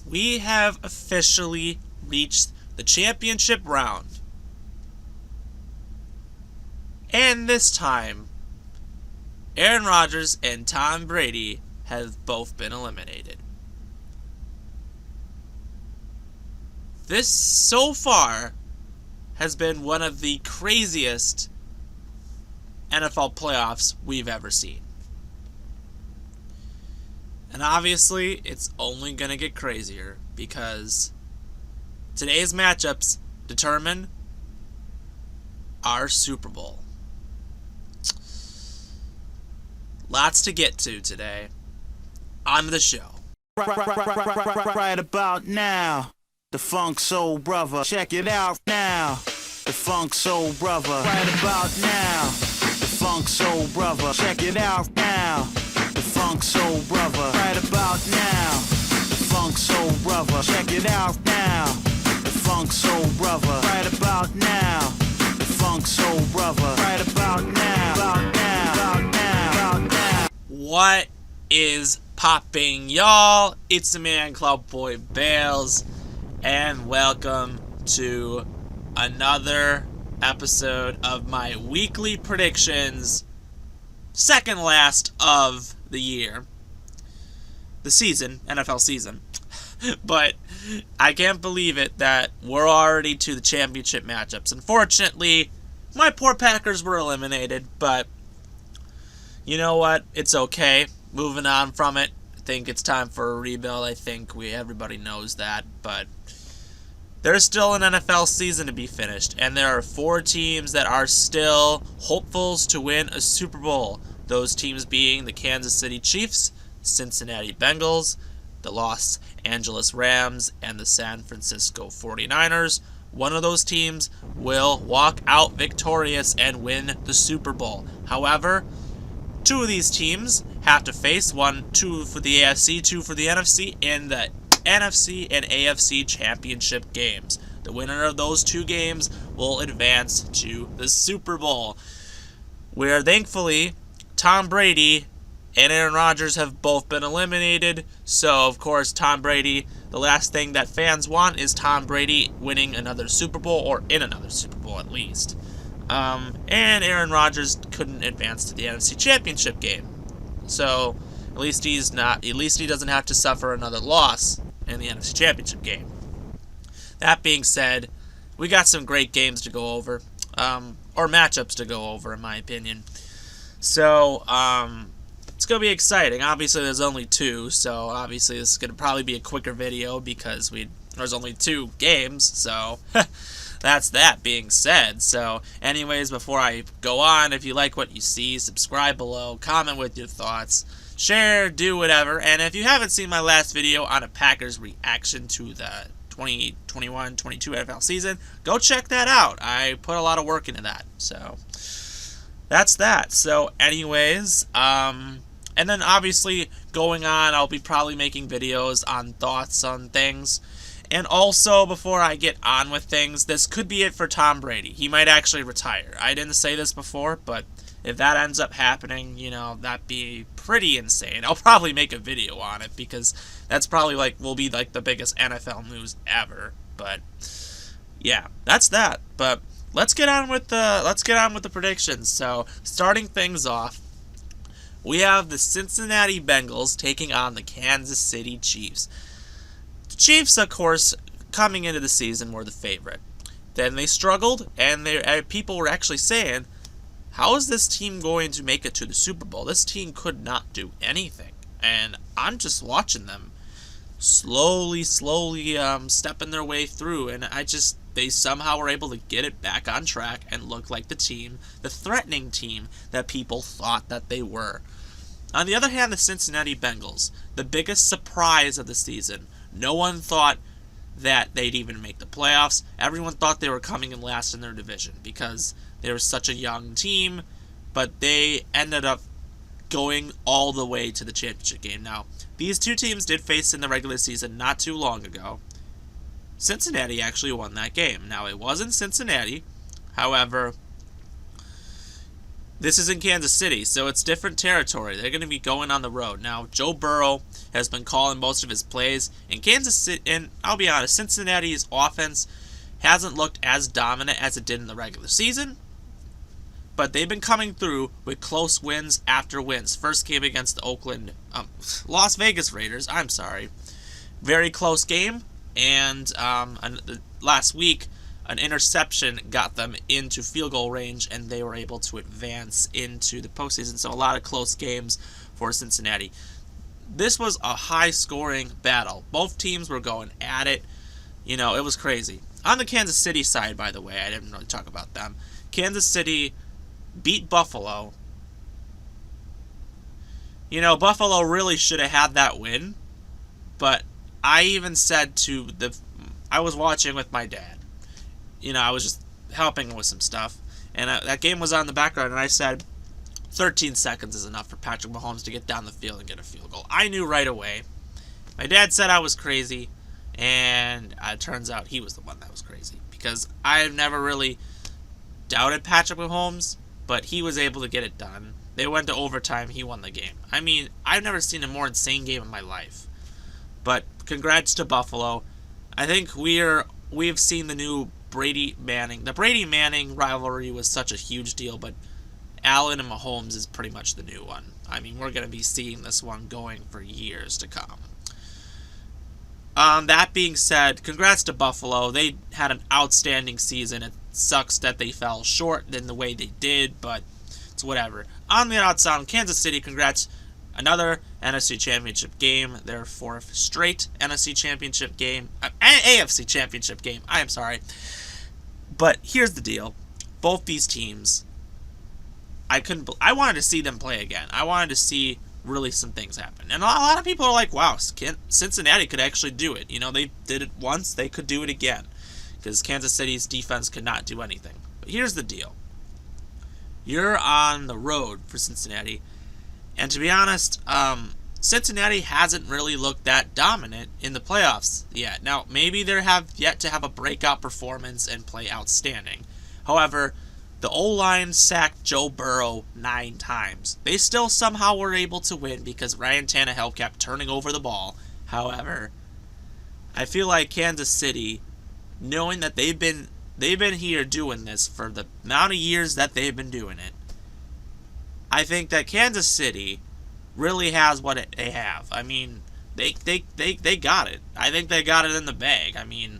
we have officially reached the championship round. And this time, Aaron Rodgers and Tom Brady have both been eliminated. This, so far, has been one of the craziest NFL playoffs we've ever seen. And obviously, it's only going to get crazier because today's matchups determine our Super Bowl. Lots to get to today on the show. Right about now, the Funk Soul Brother. Check it out now, the Funk Soul Brother. Right about now, the Funk Soul Brother. Check it out now, the Funk Soul Brother. Right about now, the Funk Soul Brother. Check it out now, the Funk Soul Brother. Right about now, the Funk Soul Brother. Right about now, about now, about now, about now. What is popping, y'all? It's the man Cloudboy Bales, and welcome to another episode of my weekly predictions, second last of the year, the season, NFL season. But I can't believe it that we're already to the championship matchups. Unfortunately, my poor Packers were eliminated, but you know what? It's okay. Moving on from it. I think it's time for a rebuild. I think everybody knows that, but there's still an NFL season to be finished, and there are 4 teams that are still hopefuls to win a Super Bowl. Those teams being the Kansas City Chiefs, Cincinnati Bengals, the Los Angeles Rams, and the San Francisco 49ers. One of those teams will walk out victorious and win the Super Bowl. However, 2 of these teams have to face 2 for the AFC, 2 for the NFC in the NFC and AFC championship games. The winner of those 2 games will advance to the Super Bowl, where thankfully Tom Brady and Aaron Rodgers have both been eliminated. So, of course, Tom Brady, the last thing that fans want is Tom Brady winning another Super Bowl, or in another Super Bowl at least. And Aaron Rodgers couldn't advance to the NFC Championship game. So, at least he doesn't have to suffer another loss in the NFC Championship game. That being said, we got some great games to go over, or matchups to go over, in my opinion. So, it's going to be exciting. Obviously, there's only 2, so obviously this is going to probably be a quicker video because there's only 2 games, so that's that being said. So, anyways, before I go on, if you like what you see, subscribe below, comment with your thoughts, share, do whatever. And if you haven't seen my last video on a Packers reaction to the 2021-22 NFL season, go check that out. I put a lot of work into that. So, that's that. So, anyways, and then obviously going on, I'll be probably making videos on thoughts on things. And also, before I get on with things, this could be it for Tom Brady. He might actually retire. I didn't say this before, but if that ends up happening, that'd be pretty insane. I'll probably make a video on it because that's probably will be the biggest NFL news ever. But yeah, that's that. But let's get on with the predictions. So, starting things off, we have the Cincinnati Bengals taking on the Kansas City Chiefs. The Chiefs, of course, coming into the season were the favorite. Then they struggled, and people were actually saying, how is this team going to make it to the Super Bowl? This team could not do anything. And I'm just watching them slowly stepping their way through, and they somehow were able to get it back on track and look like the threatening team that people thought that they were. On the other hand, the Cincinnati Bengals, the biggest surprise of the season. No one thought that they'd even make the playoffs. Everyone thought they were coming in last in their division because they were such a young team, but they ended up going all the way to the championship game. Now, these 2 teams did face in the regular season not too long ago. Cincinnati actually won that game. Now, it wasn't Cincinnati. However, This is in Kansas City, so it's different territory. They're going to be going on the road. Now, Joe Burrow has been calling most of his plays. In Kansas City, and I'll be honest, Cincinnati's offense hasn't looked as dominant as it did in the regular season, but they've been coming through with close wins after wins. First game against the Las Vegas Raiders, I'm sorry. Very close game, and last week, an interception got them into field goal range, and they were able to advance into the postseason. So a lot of close games for Cincinnati. This was a high-scoring battle. Both teams were going at it. You know, it was crazy. On the Kansas City side, by the way, I didn't really talk about them. Kansas City beat Buffalo. You know, Buffalo really should have had that win, but I even said I was watching with my dad. You know, I was just helping with some stuff, and that game was on in the background, and I said 13 seconds is enough for Patrick Mahomes to get down the field and get a field goal. I knew right away. My dad said I was crazy, and it turns out he was the one that was crazy, because I've never really doubted Patrick Mahomes, but he was able to get it done. They went to overtime, he won the game. I mean, I've never seen a more insane game in my life. But congrats to Buffalo. I think we've seen the new Brady-Manning. The Brady-Manning rivalry was such a huge deal, but Allen and Mahomes is pretty much the new one. I mean, we're going to be seeing this one going for years to come. That being said, congrats to Buffalo. They had an outstanding season. It sucks that they fell short in the way they did, but it's whatever. On the outside, Kansas City, congrats. Another NFC Championship game, their fourth straight NFC Championship game, AFC Championship game, I am sorry. But here's the deal. Both these teams, I wanted to see them play again. I wanted to see really some things happen. And a lot of people are like, wow, Cincinnati could actually do it. You know, they did it once, they could do it again. Because Kansas City's defense could not do anything. But here's the deal. You're on the road for Cincinnati. And to be honest, Cincinnati hasn't really looked that dominant in the playoffs yet. Now, maybe they have yet to have a breakout performance and play outstanding. However, the O-line sacked Joe Burrow 9 times. They still somehow were able to win because Ryan Tannehill kept turning over the ball. However, I feel like Kansas City, knowing that they've been here doing this for the amount of years that they've been doing it, I think that Kansas City really has what they have. I mean, they got it. I think they got it in the bag. I mean,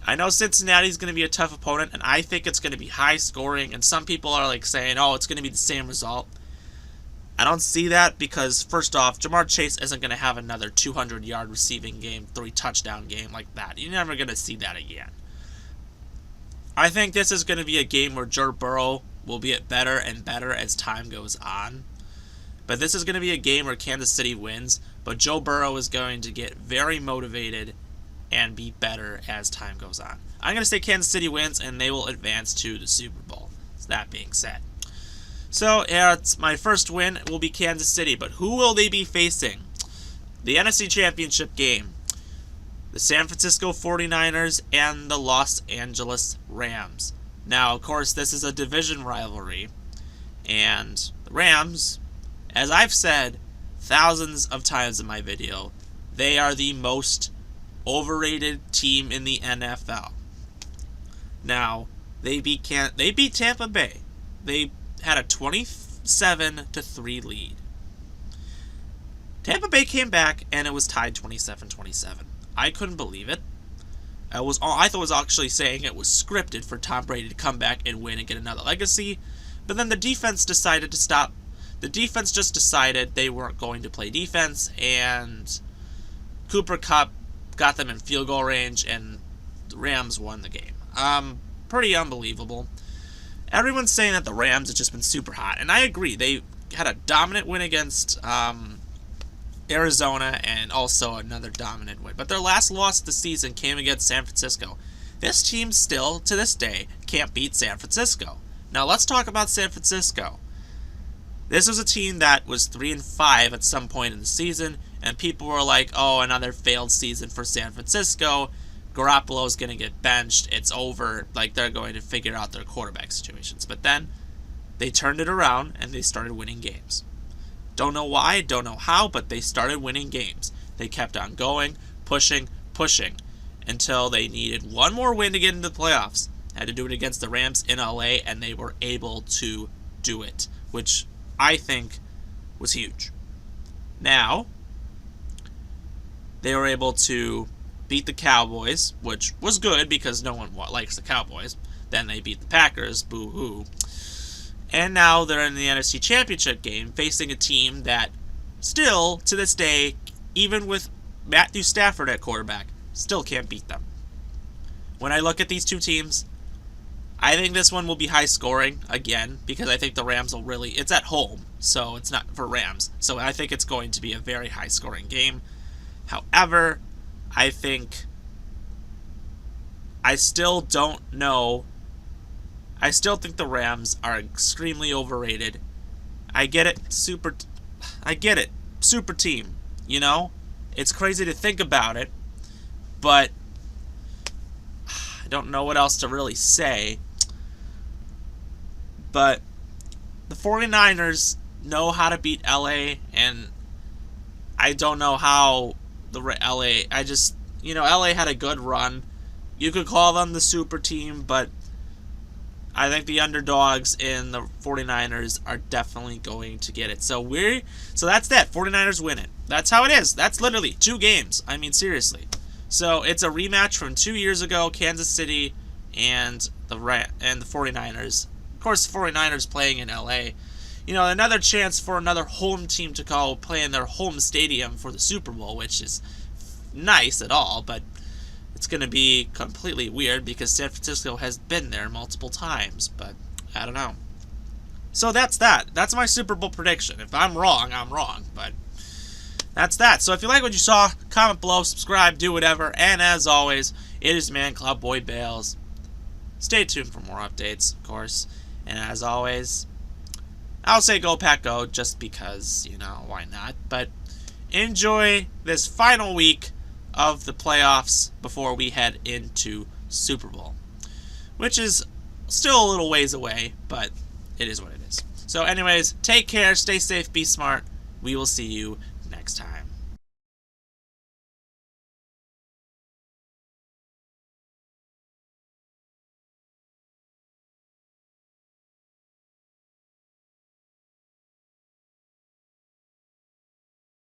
I know Cincinnati's going to be a tough opponent, and I think it's going to be high scoring, and some people are like saying, oh, it's going to be the same result. I don't see that because, first off, Jamar Chase isn't going to have another 200-yard receiving game, 3-touchdown game like that. You're never going to see that again. I think this is going to be a game where Joe Burrow will get better and better as time goes on. But this is going to be a game where Kansas City wins, but Joe Burrow is going to get very motivated and be better as time goes on. I'm going to say Kansas City wins, and they will advance to the Super Bowl. That being said. So, it's my first win will be Kansas City, but who will they be facing? The NFC Championship game. The San Francisco 49ers and the Los Angeles Rams. Now, of course, this is a division rivalry, and the Rams, as I've said thousands of times in my video, they are the most overrated team in the NFL. Now, they beat Tampa Bay. They had a 27-3 lead. Tampa Bay came back, and it was tied 27-27. I couldn't believe it. I thought it was actually saying it was scripted for Tom Brady to come back and win and get another legacy, but then the defense decided to stop. The defense just decided they weren't going to play defense, and Cooper Kupp got them in field goal range, and the Rams won the game. Pretty unbelievable. Everyone's saying that the Rams have just been super hot, and I agree. They had a dominant win against Arizona, and also another dominant win. But their last loss of the season came against San Francisco. This team still, to this day, can't beat San Francisco. Now let's talk about San Francisco. This was a team that was 3-5 at some point in the season, and people were like, oh, another failed season for San Francisco. Garoppolo's going to get benched. It's over. Like, they're going to figure out their quarterback situations. But then, they turned it around and they started winning games. Don't know why, don't know how, but they started winning games. They kept on going, pushing, until they needed one more win to get into the playoffs. Had to do it against the Rams in LA, and they were able to do it, which I think was huge. Now, they were able to beat the Cowboys, which was good because no one likes the Cowboys. Then they beat the Packers, boo-hoo. And now they're in the NFC Championship game facing a team that still, to this day, even with Matthew Stafford at quarterback, still can't beat them. When I look at these two teams, I think this one will be high scoring again because I think the Rams will really... It's at home, so it's not for Rams. So I think it's going to be a very high scoring game. However, I think... I still don't know... I still think the Rams are extremely overrated. I get it. Super team, you know? It's crazy to think about it, but I don't know what else to really say. But the 49ers know how to beat LA, and I don't know how LA had a good run. You could call them the super team, but I think the underdogs in the 49ers are definitely going to get it. So that's that. 49ers win it. That's how it is. That's literally 2 games. I mean, seriously. So it's a rematch from 2 years ago, Kansas City and the 49ers. Of course, the 49ers playing in LA. You know, another chance for another home team to play in their home stadium for the Super Bowl, which is nice at all, but it's going to be completely weird because San Francisco has been there multiple times, but I don't know. So that's that. That's my Super Bowl prediction. If I'm wrong, I'm wrong, but that's that. So if you like what you saw, comment below, subscribe, do whatever, and as always, it is Man Club Boy Bales. Stay tuned for more updates, of course, and as always, I'll say go Pack Go just because, you know, why not, but enjoy this final week of the playoffs before we head into Super Bowl, which is still a little ways away, but it is what it is. So anyways, take care, stay safe, be smart. We will see you next time.